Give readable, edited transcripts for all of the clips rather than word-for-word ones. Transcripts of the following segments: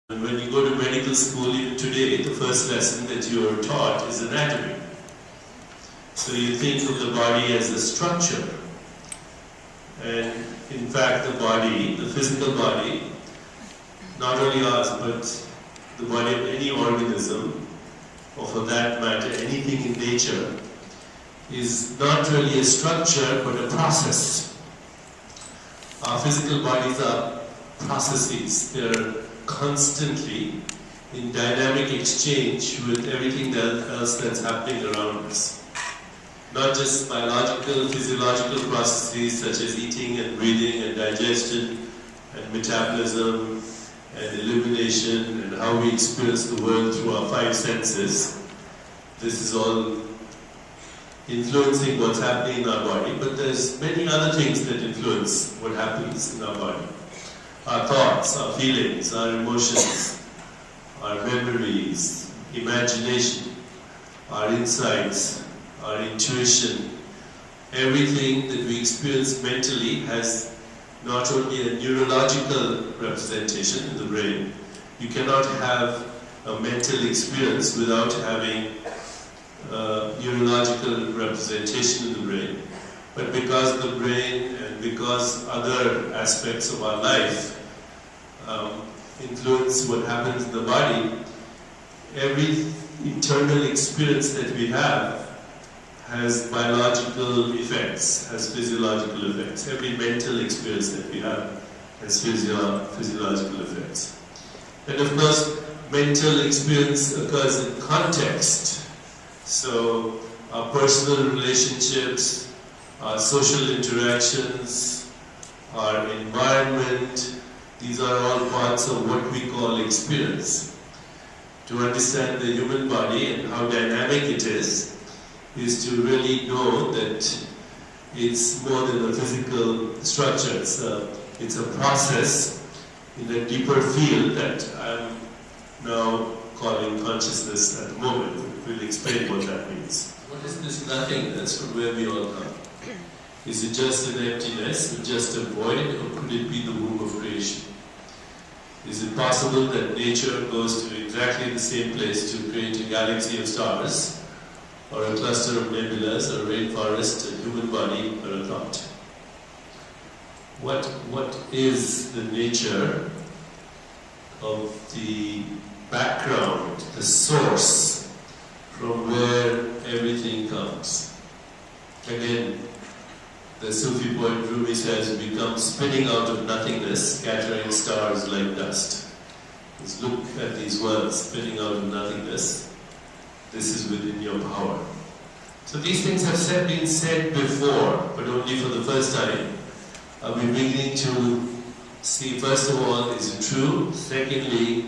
And when you go to medical school, even today, the first lesson that you are taught is anatomy. So you think of the body as a structure. And in fact, the body, the physical body, not only ours, but the body of any organism, or for that matter, anything in nature, is not really a structure, but a process. Our physical bodies are processes. They are constantly in dynamic exchange with everything else that's happening around us. Not just biological, physiological processes such as eating and breathing and digestion and metabolism and elimination and how we experience the world through our five senses. This is all influencing what's happening in our body, but there's many other things that influence what happens in our body. Our thoughts, our feelings, our emotions, our memories, imagination, our insights, our intuition, everything that we experience mentally has not only a neurological representation in the brain. You cannot have a mental experience without having a neurological representation in the brain. But because the brain and because other aspects of our life influence what happens in the body, every internal experience that we have has biological effects, has physiological effects. Every mental experience that we have has physiological effects. And of course, mental experience occurs in context. So our personal relationships, our social interactions, our environment, these are all parts of what we call experience. To understand the human body and how dynamic it is to really know that it's more than a physical structure. It's a process in a deeper field that I'm now calling consciousness at the moment. We'll explain what that means. What is this nothingness from where we all come? Is it just an emptiness, or just a void, or could it be the womb of creation? Is it possible that nature goes to exactly the same place to create a galaxy of stars, or a cluster of nebulas, or a rainforest, a human body, or a thought? What is the nature of the background, the source, from where everything comes? Again, the Sufi poet Rumi says, we come spinning out of nothingness, scattering stars like dust. Just look at these words, spinning out of nothingness. This is within your power. So these things have been said before, but only for the first time. Are we beginning to see, first of all, is it true? Secondly,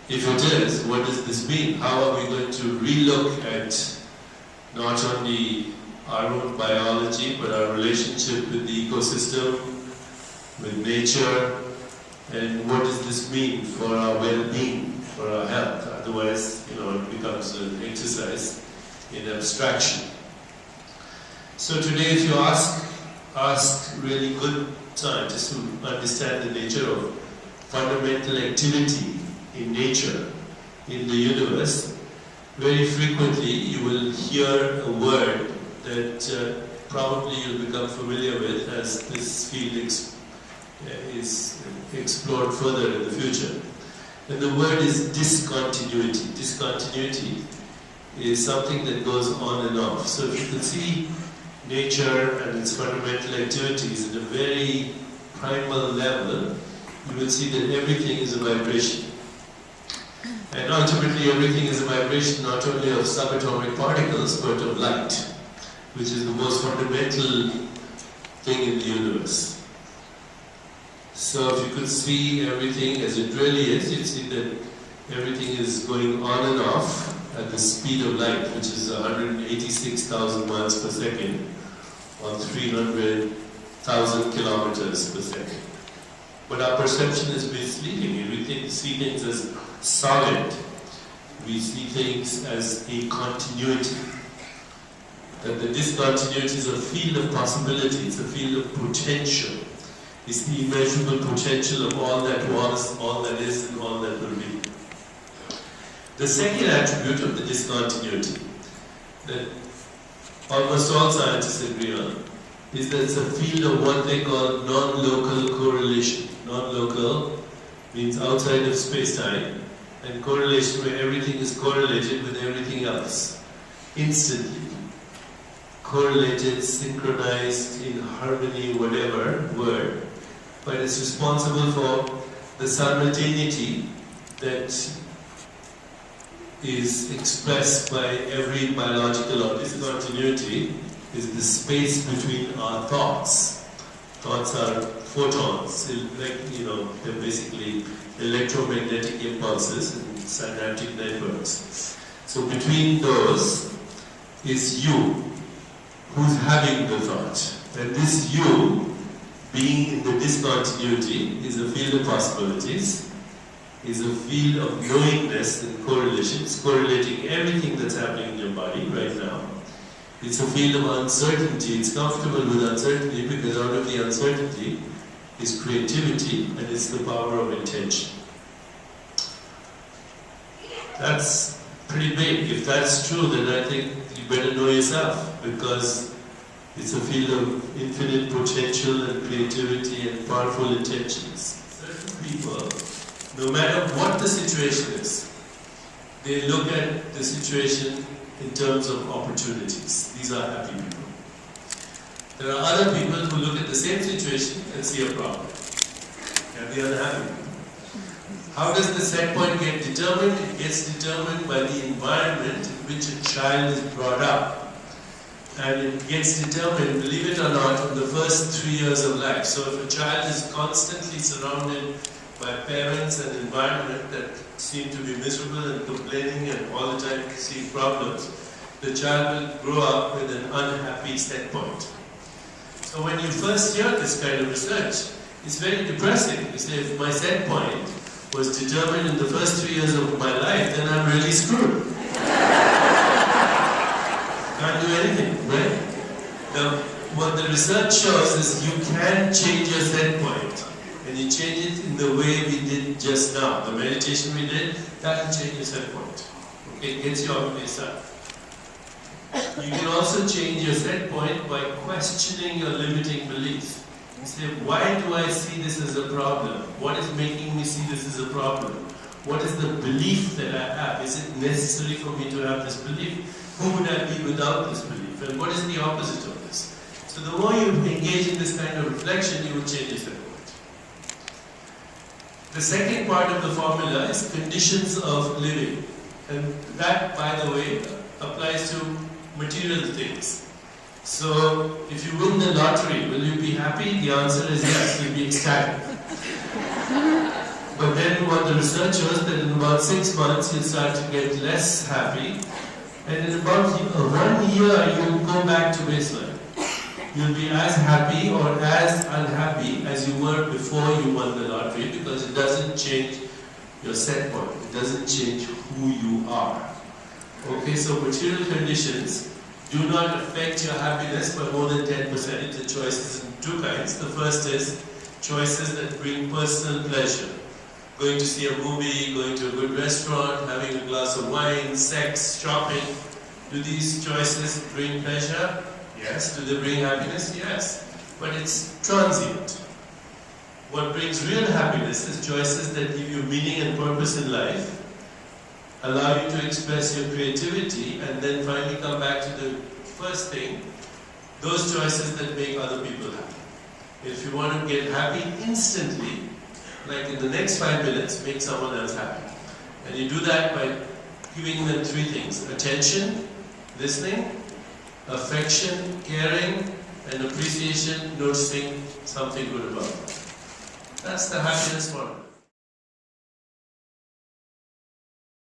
if it is, what does this mean? How are we going to relook at not only our own biology, but our relationship with the ecosystem, with nature, and what does this mean for our well-being, for our health? Otherwise, it becomes an exercise in abstraction. So today, if you ask really good scientists who understand the nature of fundamental activity in nature, in the universe, very frequently you will hear a word that probably you'll become familiar with as this field is explored further in the future. And the word is discontinuity. Discontinuity is something that goes on and off. So if you can see nature and its fundamental activities at a very primal level, you will see that everything is a vibration. And ultimately everything is a vibration not only of subatomic particles, but of light, which is the most fundamental thing in the universe. So if you could see everything as it really is, you'd see that everything is going on and off at the speed of light, which is 186,000 miles per second, or 300,000 kilometers per second. But our perception is misleading. We see things as solid. We see things as a continuity. That the discontinuity is a field of possibility, it's a field of potential. It's the immeasurable potential of all that was, all that is, and all that will be. The second attribute of the discontinuity that almost all scientists agree on is that it's a field of what they call non-local correlation. Non-local means outside of space-time, and correlation where everything is correlated with everything else. Instantly. Correlated, synchronized, in harmony, whatever word. But it's responsible for the simultaneity that is expressed by every biological organism. Discontinuity is the space between our thoughts. Thoughts are photons, they're basically electromagnetic impulses and synaptic networks. So between those is you, who's having the thought. And this you, being in the discontinuity, is a field of possibilities, is a field of knowingness and correlations, correlating everything that's happening in your body right now. It's a field of uncertainty. It's comfortable with uncertainty because out of the uncertainty is creativity and it's the power of intention. That's pretty big. If that's true, then I think you better know yourself, because it's a field of infinite potential and creativity and powerful intentions. Certain people, no matter what the situation is, they look at the situation in terms of opportunities. These are happy people. There are other people who look at the same situation and see a problem. And the unhappy people. How does the set point get determined? It gets determined by the environment in which a child is brought up. And it gets determined, believe it or not, in the first 3 years of life. So if a child is constantly surrounded by parents and environment that seem to be miserable and complaining and all the time see problems, the child will grow up with an unhappy set point. So when you first hear this kind of research, it's very depressing. You say, if my set point was determined in the first 3 years of my life, then I'm really screwed. Can't do anything, right? Now, what the research shows is you can change your set point. And you change it in the way we did just now. The meditation we did, that will change your set point. Okay, it gets you out of yourself. You can also change your set point by questioning your limiting beliefs. You say, why do I see this as a problem? What is making me see this as a problem? What is the belief that I have? Is it necessary for me to have this belief? Who would I be without this belief? And what is the opposite of this? So the more you engage in this kind of reflection, you will change your set point. The second part of the formula is conditions of living. And that, by the way, applies to material things. So, if you win the lottery, will you be happy? The answer is yes, you'll be ecstatic. But then what the research shows that in about 6 months, you'll start to get less happy. And in about 1 year, you'll go back to baseline. You'll be as happy or as unhappy as you were before you won the lottery, because it doesn't change your set point. It doesn't change who you are. Okay, so material conditions do not affect your happiness by more than 10%. The choices in two kinds. The first is choices that bring personal pleasure. Going to see a movie, going to a good restaurant, having a glass of wine, sex, shopping. Do these choices bring pleasure? Yes. Do they bring happiness? Yes. But it's transient. What brings real happiness is choices that give you meaning and purpose in life, allow you to express your creativity, and then finally come back to the first thing, those choices that make other people happy. If you want to get happy instantly, like in the next 5 minutes, make someone else happy. And you do that by giving them 3 things: attention, listening, affection, caring, and appreciation, noticing something good about them. That's the happiness formula.